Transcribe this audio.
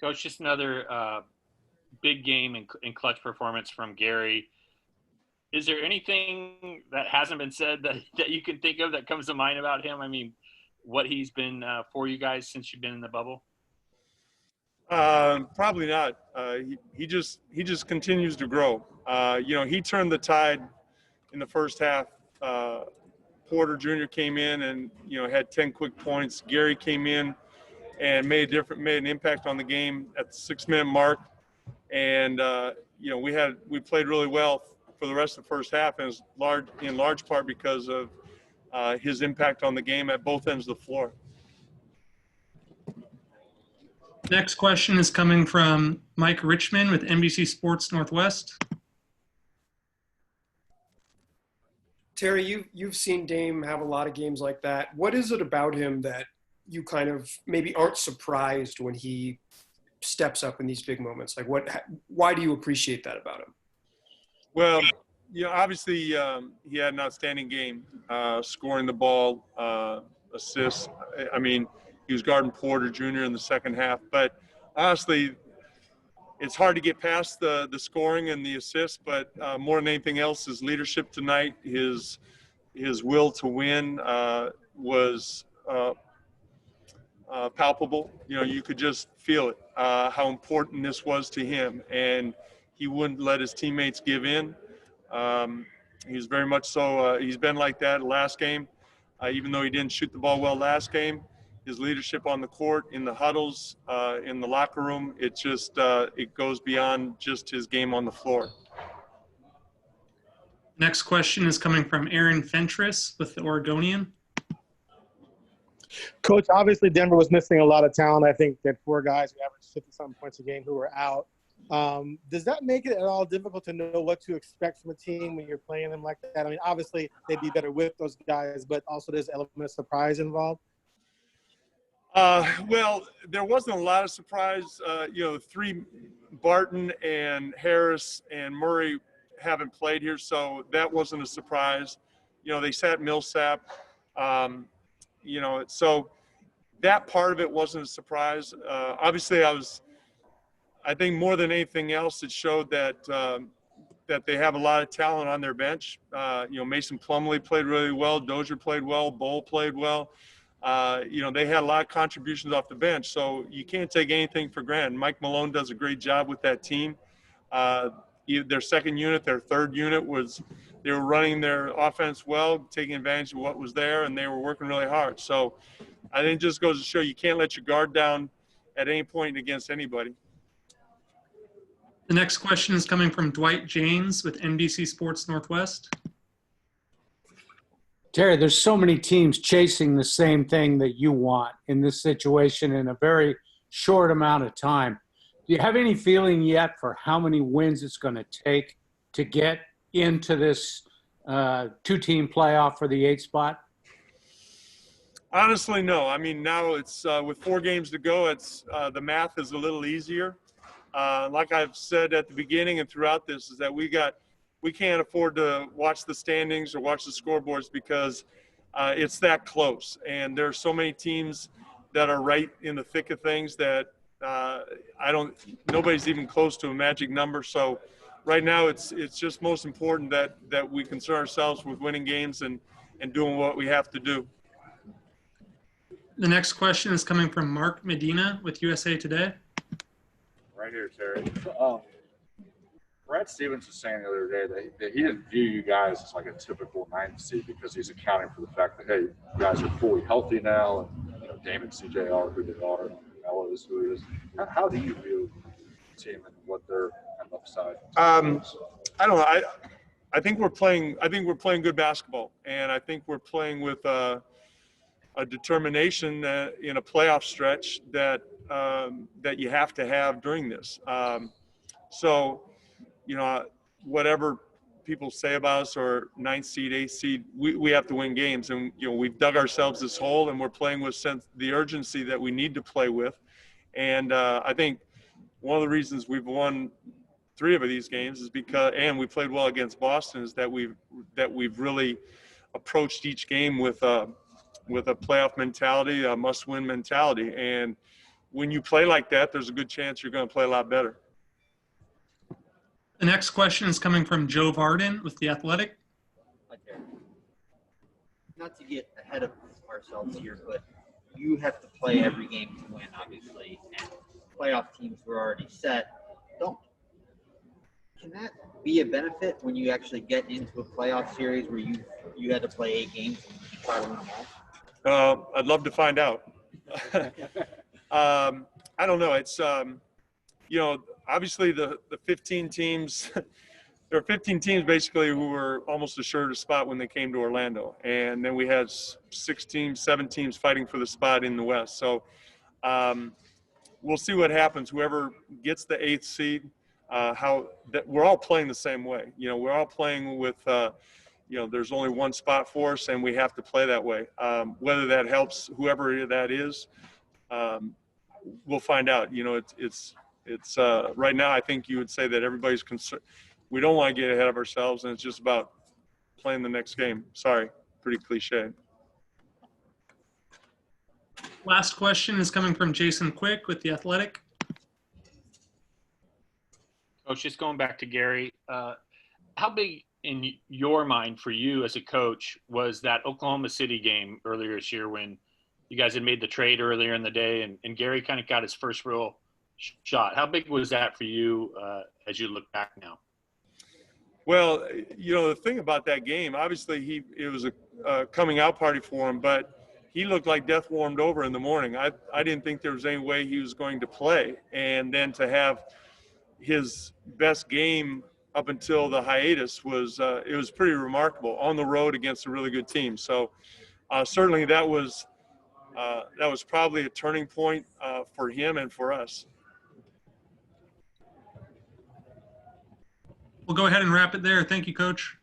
Coach, just another big game and clutch performance from Gary. Is there anything that hasn't been said that you can think of that comes to mind about him? I mean, what he's been for you guys since you've been in the bubble? Probably not. He just continues to grow. He turned the tide in the first half. Porter Jr. came in and had 10 quick points. Gary came in and made an impact on the game at the 6-minute mark. And we played really well for the rest of the first half, and it's in large part because of his impact on the game at both ends of the floor. Next question is coming from Mike Richmond with NBC Sports Northwest. Terry, you've seen Dame have a lot of games like that. What is it about him that you kind of maybe aren't surprised when he steps up in these big moments? Like, why do you appreciate that about him? Well, obviously he had an outstanding game, scoring the ball, assists. I mean, he was guarding Porter Jr. in the second half. But honestly, it's hard to get past the scoring and the assists. But more than anything else, his leadership tonight, his will to win was palpable. You could just feel it, how important this was to him. And he wouldn't let his teammates give in. He's very much so. He's been like that last game, even though he didn't shoot the ball well last game. His leadership on the court, in the huddles, in the locker room, it goes beyond just his game on the floor. Next question is coming from Aaron Fentress with the Oregonian. Coach, obviously Denver was missing a lot of talent. I think that 4 guys who averaged 50-something points a game who were out. Does that make it at all difficult to know what to expect from a team when you're playing them like that? I mean, obviously they'd be better with those guys, but also there's an element of surprise involved. Well, there wasn't a lot of surprise. 3, Barton and Harris and Murray haven't played here, so that wasn't a surprise. They sat Millsap. So that part of it wasn't a surprise. Obviously, I think more than anything else, it showed that they have a lot of talent on their bench. Mason Plumlee played really well. Dozier played well. Bowl played well. They had a lot of contributions off the bench, so you can't take anything for granted. Mike Malone does a great job with that team. Their second unit, their third unit they were running their offense well, taking advantage of what was there, and they were working really hard. So I think it just goes to show you can't let your guard down at any point against anybody. The next question is coming from Dwight James with NBC Sports Northwest. Terry, there's so many teams chasing the same thing that you want in this situation in a very short amount of time. Do you have any feeling yet for how many wins it's going to take to get into this 2-team playoff for the 8th spot? Honestly, no. I mean, now it's with 4 games to go, it's the math is a little easier. Like I've said at the beginning and throughout this, is that we can't afford to watch the standings or watch the scoreboards because it's that close. And there are so many teams that are right in the thick of things that nobody's even close to a magic number. So right now it's just most important that we concern ourselves with winning games and doing what we have to do. The next question is coming from Mark Medina with USA Today. Right here, Terry. Brad Stevens was saying the other day that he didn't view you guys as like a typical 9th seed because he's accounting for the fact that, hey, you guys are fully healthy now, and Dame and CJ are who they are, and Melo is who he is. How do you view the team and what they're kind of upside? I don't know. I think we're playing good basketball, and I think we're playing with a determination in a playoff stretch that you have to have during this. Whatever people say about us or 9th seed, 8th seed, we have to win games. And, we've dug ourselves this hole and we're playing with the urgency that we need to play with. And I think one of the reasons we've won 3 of these games is and we played well against Boston, is that we've really approached each game with a playoff mentality, a must-win mentality. And when you play like that, there's a good chance you're going to play a lot better. The next question is coming from Joe Varden with The Athletic. Not to get ahead of ourselves here, but you have to play every game to win, obviously, and playoff teams were already set. Can that be a benefit when you actually get into a playoff series where you had to play 8 games and try to win them all? I'd love to find out. I don't know. It's, obviously the 15 teams, there are 15 teams basically who were almost assured a spot when they came to Orlando. And then we had 6 teams, 7 teams fighting for the spot in the West. So we'll see what happens. Whoever gets the 8th seed, we're all playing the same way. We're all playing with, there's only one spot for us, and we have to play that way. Whether that helps whoever that is, we'll find out. It's right now, I think you would say that everybody's concerned. We don't want to get ahead of ourselves, and it's just about playing the next game. Sorry, pretty cliche. Last question is coming from Jason Quick with The Athletic. Coach, just going back to Gary, how big in your mind for you as a coach was that Oklahoma City game earlier this year when you guys had made the trade earlier in the day and Gary kind of got his first real shot? How big was that for you as you look back now? Well, the thing about that game, obviously it was a coming out party for him, but he looked like death warmed over in the morning. I didn't think there was any way he was going to play. And then to have his best game up until the hiatus it was pretty remarkable on the road against a really good team. So certainly that was probably a turning point for him and for us. We'll go ahead and wrap it there. Thank you, Coach.